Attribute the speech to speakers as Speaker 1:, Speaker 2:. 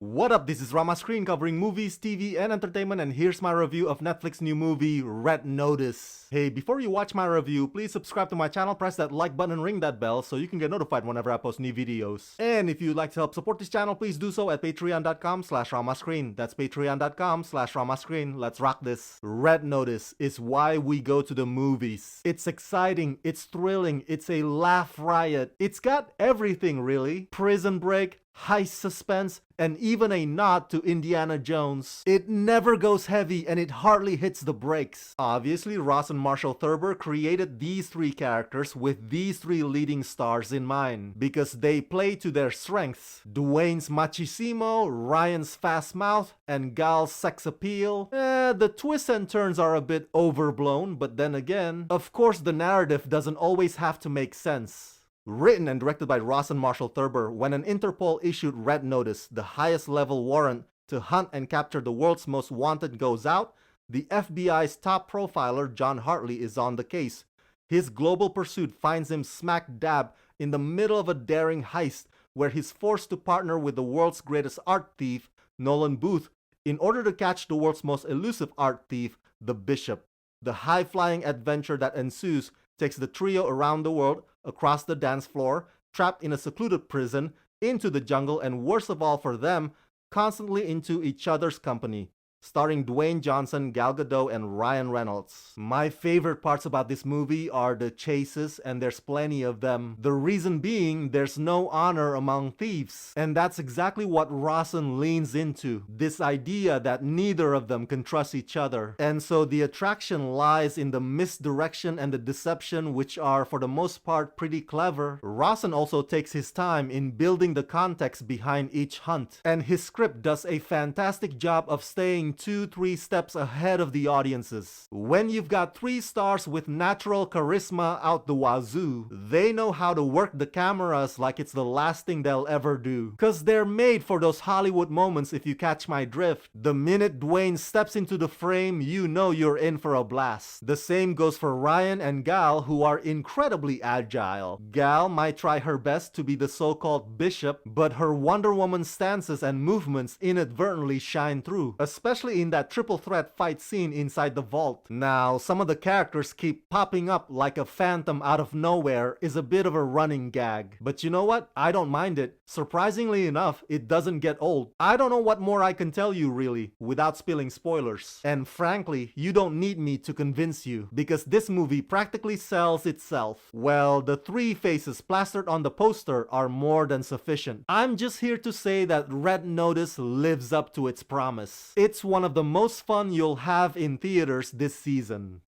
Speaker 1: What up, this is Rama Screen covering movies, TV, and entertainment, and here's my review of Netflix new movie, Red Notice. Hey, before you watch my review, please subscribe to my channel, press that like button and ring that bell so you can get notified whenever I post new videos. And if you'd like to help support this channel, please do so at patreon.com/ramascreen. That's patreon.com/ramascreen. Let's rock this. Red Notice is why we go to the movies. It's exciting, it's thrilling, it's a laugh riot. It's got everything really. Prison break, heist suspense, and even a nod to Indiana Jones. It never goes heavy and it hardly hits the brakes. Obviously, Ross and Marshall Thurber created these three characters with these three leading stars in mind because they play to their strengths. Dwayne's machismo, Ryan's fast mouth, and Gal's sex appeal. The twists and turns are a bit overblown, but then again, of course the narrative doesn't always have to make sense. Written and directed by Ross and Marshall Thurber, when an Interpol-issued Red Notice, the highest level warrant to hunt and capture the world's most wanted, goes out, the FBI's top profiler, John Hartley, is on the case. His global pursuit finds him smack dab in the middle of a daring heist where he's forced to partner with the world's greatest art thief, Nolan Booth, in order to catch the world's most elusive art thief, the Bishop. The high-flying adventure that ensues takes the trio around the world, across the dance floor, trapped in a secluded prison, into the jungle, and worst of all for them, constantly into each other's company. Starring Dwayne Johnson, Gal Gadot, and Ryan Reynolds. My favorite parts about this movie are the chases, and there's plenty of them. The reason being, there's no honor among thieves. And that's exactly what Rawson leans into. This idea that neither of them can trust each other. And so the attraction lies in the misdirection and the deception, which are, for the most part, pretty clever. Rawson also takes his time in building the context behind each hunt. And his script does a fantastic job of staying 2-3 steps ahead of the audiences. When you've got three stars with natural charisma out the wazoo, they know how to work the cameras like it's the last thing they'll ever do. Cause they're made for those Hollywood moments, if you catch my drift. The minute Dwayne steps into the frame, you know you're in for a blast. The same goes for Ryan and Gal, who are incredibly agile. Gal might try her best to be the so-called Bishop, but her Wonder Woman stances and movements inadvertently shine through, especially in that triple threat fight scene inside the vault. Now, some of the characters keep popping up like a phantom out of nowhere is a bit of a running gag. But you know what? I don't mind it. Surprisingly enough, it doesn't get old. I don't know what more I can tell you really, without spilling spoilers. And frankly, you don't need me to convince you, because this movie practically sells itself. Well, the three faces plastered on the poster are more than sufficient. I'm just here to say that Red Notice lives up to its promise. It's one of the most fun you'll have in theaters this season.